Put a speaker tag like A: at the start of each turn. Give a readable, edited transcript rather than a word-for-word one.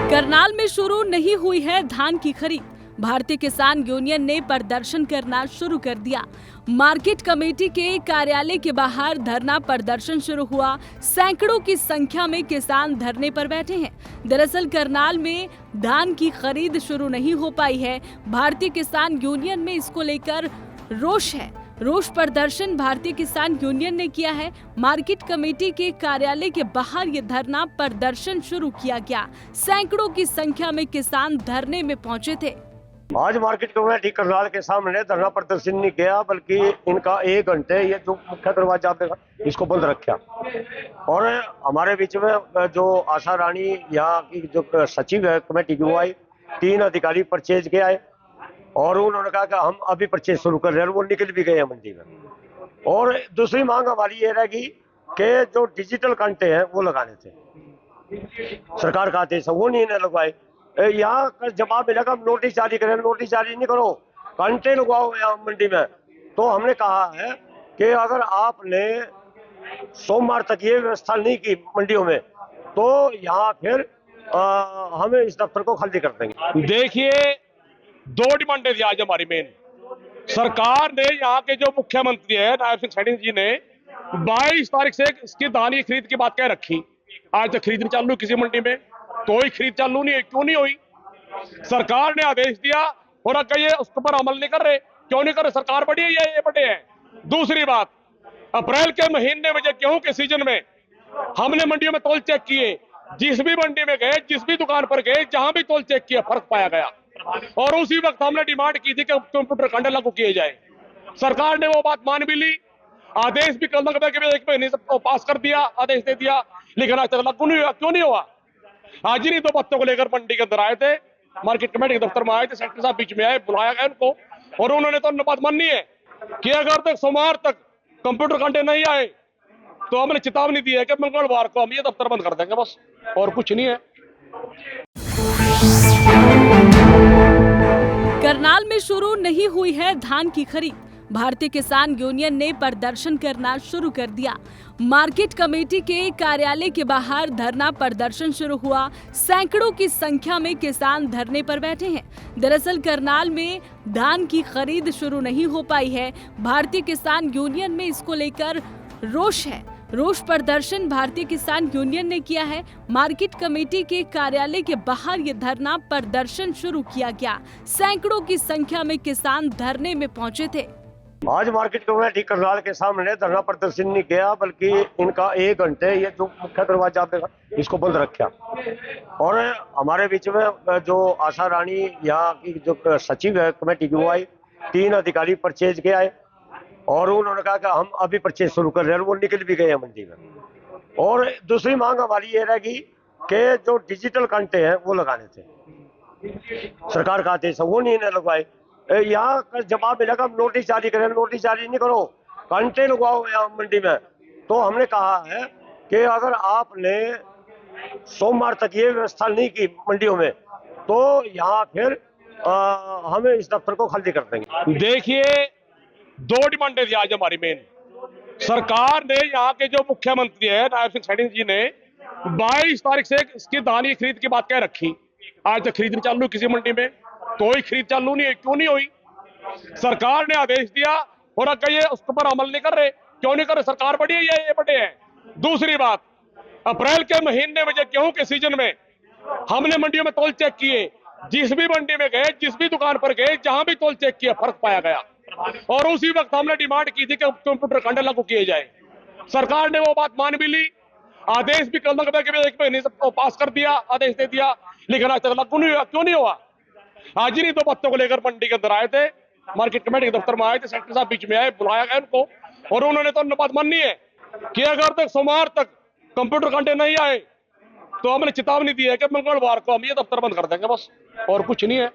A: करनाल में शुरू नहीं हुई है धान की खरीद। भारतीय किसान यूनियन ने प्रदर्शन करना शुरू कर दिया। मार्केट कमेटी के कार्यालय के बाहर धरना प्रदर्शन शुरू हुआ। सैकड़ों की संख्या में किसान धरने पर बैठे हैं। दरअसल करनाल में धान की खरीद शुरू नहीं हो पाई है। भारतीय किसान यूनियन में इसको लेकर रोष है। रोष प्रदर्शन भारतीय किसान यूनियन ने किया है। मार्केट कमेटी के कार्यालय के बाहर ये धरना प्रदर्शन शुरू किया गया। सैकड़ों की संख्या में किसान धरने में पहुंचे थे।
B: आज मार्केट कमेटी करनाल के सामने धरना प्रदर्शन नहीं किया, बल्कि इनका 1 घंटे ये जो मुख्य दरवाजा पे इसको बंद रखा। और हमारे बीच में जो आशा रानी यहाँ की जो सचिव है कमेटी की, वो आई। 3 अधिकारी परचेज के आए और उन्होंने कहा कि हम अभी परचेज शुरू कर रहे हैं। वो निकल भी गए हैं मंडी में। और दूसरी मांग हमारी ये रहेगी कि जो डिजिटल कांटे हैं वो लगाने थे। सरकार का आदेश है, वो नहीं लगवाए। यहाँ जवाब मिलेगा हम नोटिस जारी करें। नोटिस जारी नहीं करो, कांटे लगवाओ यहाँ मंडी में। तो हमने कहा है कि अगर आपने सोमवार तक ये व्यवस्था नहीं की मंडियों में, तो यहाँ फिर हमें इस दफ्तर को खाली कर देंगे।
C: देखिए, 2 डिमांडें थी आज हमारी मेन। सरकार ने, यहाँ के जो मुख्यमंत्री है नायब सिंह सैनी जी ने 22 तारीख से इसकी धान की खरीद की बात कह रखी। आज तक खरीद नहीं चालू किसी मंडी में, कोई खरीद चालू नहीं है। क्यों नहीं हुई? सरकार ने आदेश दिया और अगर ये उस पर अमल नहीं कर रहे, क्यों नहीं कर रहे? सरकार बड़ी है या ये बड़े हैं? दूसरी बात, अप्रैल के महीने में जो गेहूं के सीजन में हमने मंडियों में तोल चेक किए। जिस भी मंडी में गए, जिस भी दुकान पर गए, जहां भी तोल चेक किया, फर्क पाया गया। और उसी वक्त हमने डिमांड की थी कि कंप्यूटर कांटे लागू किए जाए। सरकार ने वो बात मान भी ली। आदेश भी कल तक 1 महीने से पास कर दिया, आदेश दे दिया, लेकिन आज तक लागू नहीं हुआ। क्यों नहीं हुआ? आज ही नहीं 2 बातों को लेकर मंडी के अंदर आए थे, मार्केट कमेटी के दफ्तर में आए थे, सेक्रेटरी साहब बीच में आए, बुलाया गया उनको और उन्होंने तो बात माननी है कि अगर तक सोमवार तक कंप्यूटर कांटे नहीं आए तो हमने चेतावनी दी है कि मंगलवार को हम ये दफ्तर बंद कर देंगे, बस, और कुछ नहीं है।
A: करनाल में शुरू नहीं हुई है धान की खरीद। भारतीय किसान यूनियन ने प्रदर्शन करना शुरू कर दिया। मार्केट कमेटी के कार्यालय के बाहर धरना प्रदर्शन शुरू हुआ। सैकड़ों की संख्या में किसान धरने पर बैठे हैं। दरअसल करनाल में धान की खरीद शुरू नहीं हो पाई है। भारतीय किसान यूनियन में इसको लेकर रोष है। रोष प्रदर्शन भारतीय किसान यूनियन ने किया है। मार्केट कमेटी के कार्यालय के बाहर ये धरना प्रदर्शन शुरू किया गया। सैकड़ों की संख्या में किसान धरने में पहुंचे थे।
B: आज मार्केट कमेटी करनाल के सामने धरना प्रदर्शन नहीं किया, बल्कि इनका 1 घंटे ये जो मुख्य दरवाजा पे इसको बंद रखा। और हमारे बीच में जो आशा रानी यहाँ की जो सचिव है कमेटी की, वो आई। 3 अधिकारी परचेज के आए और उन्होंने कहा कि हम अभी परचेज शुरू कर रहे हैं। वो निकल भी गए हैं मंडी में। और दूसरी मांग हमारी ये रहेगी कि जो डिजिटल कांटे हैं वो लगाने थे। सरकार का आदेश है, वो नहीं लगवाए। यहाँ जवाब मिलेगा हम नोटिस जारी करें। नोटिस जारी नहीं करो, कांटे लगवाओ यहाँ मंडी में। तो हमने कहा है कि अगर आपने सोमवार तक ये व्यवस्था नहीं की मंडियों में, तो यहाँ फिर हमें इस दफ्तर को खाली कर देंगे।
C: देखिए, 2 डिमांडें थी आज हमारी मेन। सरकार ने, यहाँ के जो मुख्यमंत्री है नायब सिंह सैनी जी ने 22 तारीख से इसकी धान की खरीद की बात कह रखी। आज तक खरीद नहीं चालू किसी मंडी में, कोई खरीद चालू नहीं है। क्यों नहीं हुई? सरकार ने आदेश दिया और अगर ये उस पर अमल नहीं कर रहे, क्यों नहीं कर रहे? सरकार बड़ी है या ये बड़े हैं? दूसरी बात, अप्रैल के महीने में जो गेहूं के सीजन में हमने मंडियों में तोल चेक किए। जिस भी मंडी में गए, जिस भी दुकान पर गए, जहां भी तोल चेक किया, फर्क पाया गया। और उसी वक्त हमने डिमांड की थी कि कंप्यूटर कांटे लागू किए जाए। सरकार ने वो बात मान भी ली। आदेश भी कल तक 1 महीने से पास कर दिया, आदेश दे दिया, लेकिन आज तक लागू नहीं हुआ। क्यों नहीं हुआ? आज ही नहीं 2 बातों को लेकर मंडी के अंदर आए थे, मार्केट कमेटी के दफ्तर में आए थे, सेक्रेटरी साहब बीच में आए, बुलाया गया उनको और उन्होंने तो बात माननी है कि अगर तक सोमवार तक कंप्यूटर कांटे नहीं आए तो हमने चेतावनी दी है कि मंगलवार को हम ये दफ्तर बंद कर देंगे, बस, और कुछ नहीं है।